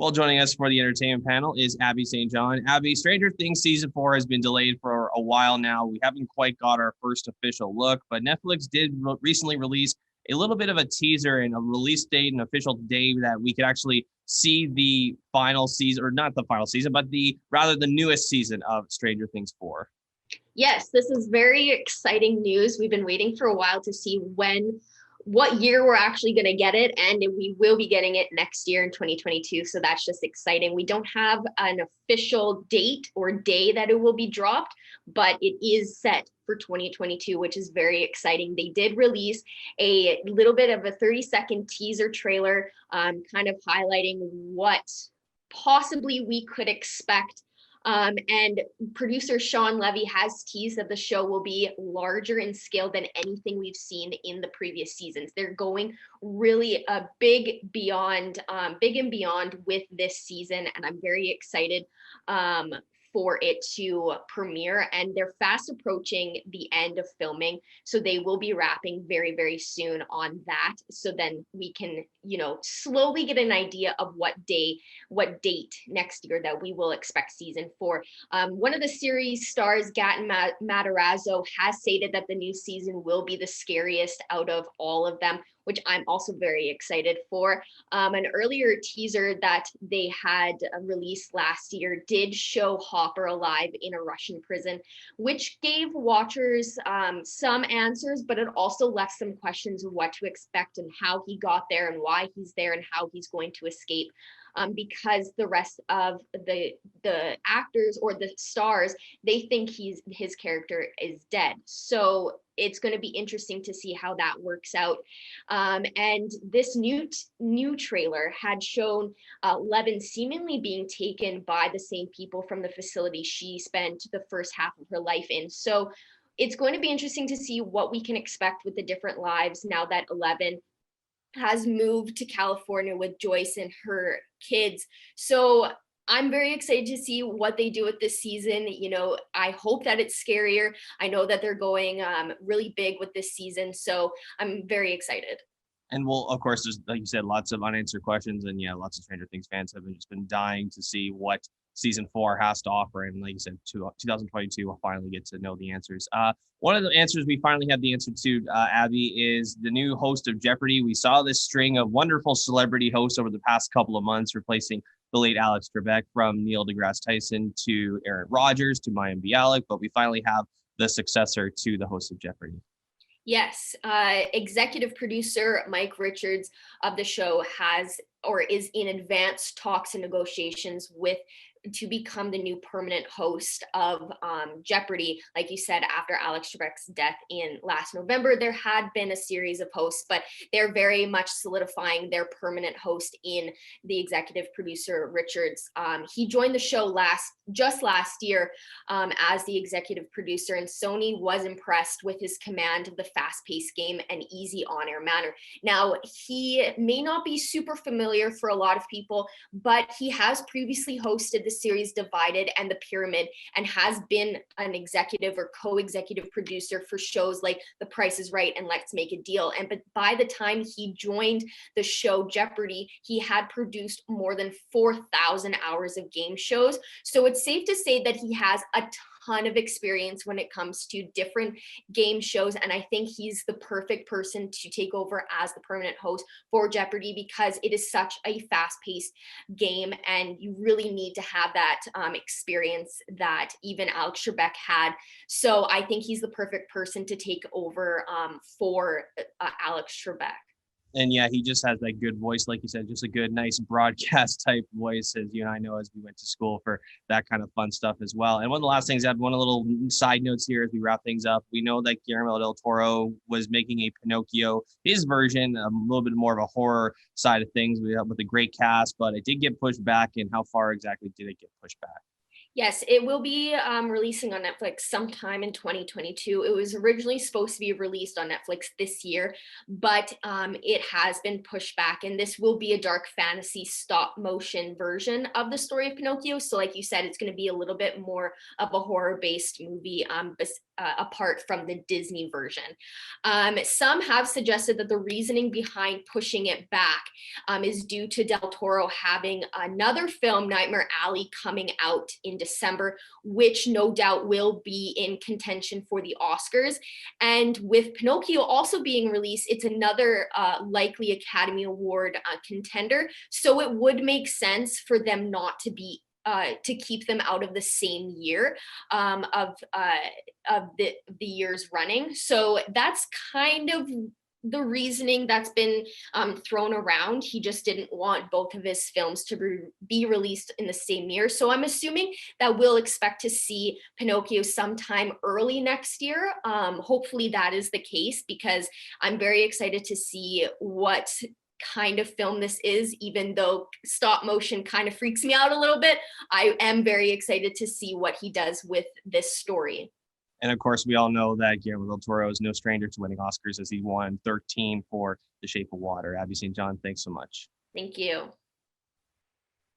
Well, joining us for the entertainment panel is Abby St. John. Abby, Stranger Things season 4 has been delayed for a while now. We haven't quite got our first official look, but Netflix did recently release a little bit of a teaser and a release date, an official day that we could actually see the final season, or not the final season, but the newest season of Stranger Things 4. Yes, this is very exciting news. We've been waiting for a while to see what year we're actually going to get it, and we will be getting it next year in 2022. So that's just exciting. We don't have an official date or day that it will be dropped, but it is set for 2022, which is very exciting. They did release a little bit of a 30-second teaser trailer, kind of highlighting what possibly we could expect. And producer Sean Levy has teased that the show will be larger in scale than anything we've seen in the previous seasons. They're going really big and beyond with this season, and I'm very excited for it to premiere. And they're fast approaching the end of filming, so they will be wrapping very, very soon on that. So then we can, slowly get an idea of what date next year that we will expect season 4. One of the series stars, Gaten Matarazzo, has stated that the new season will be the scariest out of all of them, which I'm also very excited for. An earlier teaser that they had released last year did show Hopper alive in a Russian prison, which gave watchers some answers, but it also left some questions of what to expect and how he got there and why he's there and how he's going to escape. Because the rest of the actors or the stars, they think his character is dead. So it's going to be interesting to see how that works out. And this new trailer had shown Levin seemingly being taken by the same people from the facility she spent the first half of her life in. So it's going to be interesting to see what we can expect with the different lives now that Eleven has moved to California with Joyce and her kids. So I'm very excited to see what they do with this season. I hope that it's scarier. I know that they're going really big with this season, so I'm very excited. And we'll, of course, there's, like you said, lots of unanswered questions, and lots of Stranger Things fans have just been dying to see what season 4 has to offer. And like you said, 2022, we'll finally get to know the answers. One of the answers we finally have the answer to, Abby, is the new host of Jeopardy. We saw this string of wonderful celebrity hosts over the past couple of months, replacing the late Alex Trebek, from Neil deGrasse Tyson to Aaron Rodgers to Mayim Bialik, but we finally have the successor to the host of Jeopardy. Yes, executive producer Mike Richards of the show is in advanced talks and negotiations to become the new permanent host of Jeopardy. Like you said, after Alex Trebek's death in last November, there had been a series of hosts, but they're very much solidifying their permanent host in the executive producer Richards. He joined the show last year as the executive producer, and Sony was impressed with his command of the fast-paced game and easy on-air manner. Now, he may not be super familiar for a lot of people, but he has previously hosted the series Divided and The Pyramid, and has been an executive or co-executive producer for shows like The Price is Right and Let's Make a Deal. But by the time he joined the show Jeopardy, he had produced more than 4,000 hours of game shows. So it's safe to say that he has a ton of experience when it comes to different game shows, and I think he's the perfect person to take over as the permanent host for Jeopardy, because it is such a fast-paced game and you really need to have that experience that even Alex Trebek had. So I think he's the perfect person to take over for Alex Trebek. And he just has that good voice, like you said, just a good, nice broadcast type voice, as you and I know, as we went to school for that kind of fun stuff as well. And one of the last things, I have one of the little side notes here as we wrap things up. We know that Guillermo del Toro was making a Pinocchio, his version, a little bit more of a horror side of things with a great cast, but it did get pushed back. And how far exactly did it get pushed back? Yes, it will be releasing on Netflix sometime in 2022. It was originally supposed to be released on Netflix this year, but it has been pushed back. And this will be a dark fantasy stop motion version of the story of Pinocchio. So like you said, it's going to be a little bit more of a horror-based movie. apart from the Disney version. Some have suggested that the reasoning behind pushing it back is due to Del Toro having another film, Nightmare Alley, coming out in December, which no doubt will be in contention for the Oscars. And with Pinocchio also being released, it's another likely Academy Award contender. So it would make sense for them not to be to keep them out of the same year of the years running. So that's kind of the reasoning that's been thrown around. He just didn't want both of his films to be released in the same year. So I'm assuming that we'll expect to see Pinocchio sometime early next year. Hopefully that is the case, because I'm very excited to see what kind of film this is. Even though stop motion kind of freaks me out a little bit, I am very excited to see what he does with this story. And of course, we all know that Guillermo del Toro is no stranger to winning Oscars, as he won 13 for The Shape of Water. Abby St. John, thanks so much. Thank you.